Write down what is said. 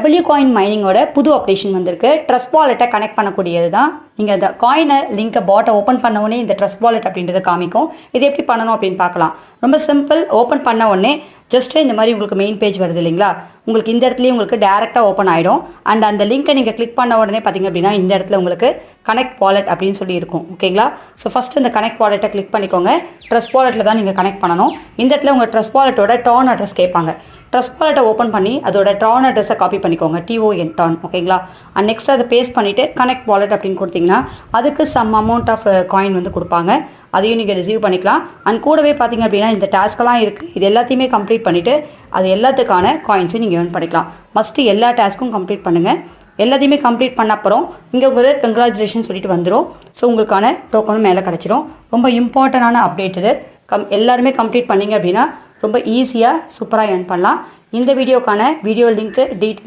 W coin மைனிங்கோட புது updation வந்திருக்கு. Trust வாலெட்டை கனெக்ட் பண்ணக்கூடியது தான். நீங்கள் அந்த காயினை லிங்கை பாட்டை ஓப்பன் பண்ண உடனே இந்த ட்ரஸ்ட் வாலெட் அப்படின்றத காமிக்கும். இது எப்படி பண்ணணும் அப்படின்னு பார்க்கலாம். ரொம்ப சிம்பிள். ஓப்பன் பண்ண உடனே ஜஸ்ட்டு இந்த மாதிரி உங்களுக்கு மெயின் பேஜ் வருது இல்லைங்களா, உங்களுக்கு இந்த இடத்துலையும் உங்களுக்கு டேரெக்டாக ஓப்பன் ஆகிடும். அண்ட் அந்த லிங்க்கை நீங்கள் கிளிக் பண்ண உடனே பார்த்திங்க அப்படின்னா இந்த இடத்துல உங்களுக்கு கனெக்ட் வாலெட் அப்படின்னு சொல்லி இருக்கும். ஓகேங்களா? ஸோ ஃபஸ்ட்டு இந்த கனெக்ட் வாலெட்டை கிளிக் பண்ணிக்கோங்க. ட்ரஸ்ட் வாலெட்டில் தான் நீங்கள் கனெக்ட் பண்ணணும். இந்த இடத்துல உங்கள் ட்ரஸ்ட் வாலெட்டோட டான் அட்ரஸ் கேட்பாங்க. ட்ரஸ்ட் வாலெட்டை ஓப்பன் பண்ணி அதோட டான் அட்ரஸை காப்பி பண்ணிக்கோங்க. TON TON. ஓகேங்களா? அண்ட் நெக்ஸ்ட் அதை பேஸ்ட் பண்ணிவிட்டு கனெக்ட் வாலெட் அப்படின்னு கொடுத்தீங்கன்னா அதுக்கு சம் அமௌண்ட் ஆஃப் காயின் வந்து கொடுப்பாங்க. அதையும் நீங்கள் ரிசீவ் பண்ணிக்கலாம். அண்ட் கூடவே பார்த்தீங்க அப்படின்னா இந்த டாஸ்க்கெல்லாம் இருக்குது. இது எல்லாத்தையுமே கம்ப்ளீட் பண்ணிவிட்டு அது எல்லாத்துக்கான காயின்ஸும் நீங்கள் ஏர்ன் பண்ணிக்கலாம். மஸ்ட்டு எல்லா டாஸ்க்கும் கம்ப்ளீட் பண்ணுங்கள். எல்லாத்தையுமே கம்ப்ளீட் பண்ண அப்புறம் இங்கே ஒரு கங்க்ராச்சுலேஷன் சொல்லிட்டு வந்துடும். ஸோ உங்களுக்கான டோக்கனும் மேலே கிடச்சிரும். ரொம்ப இம்பார்ட்டண்டான அப்டேட் இது. எல்லாருமே கம்ப்ளீட் பண்ணிங்க அப்படின்னா ரொம்ப ஈஸியாக சூப்பராக ஏர்ன் பண்ணலாம். இந்த வீடியோக்கான வீடியோ லிங்க்கு டீட்டெயில்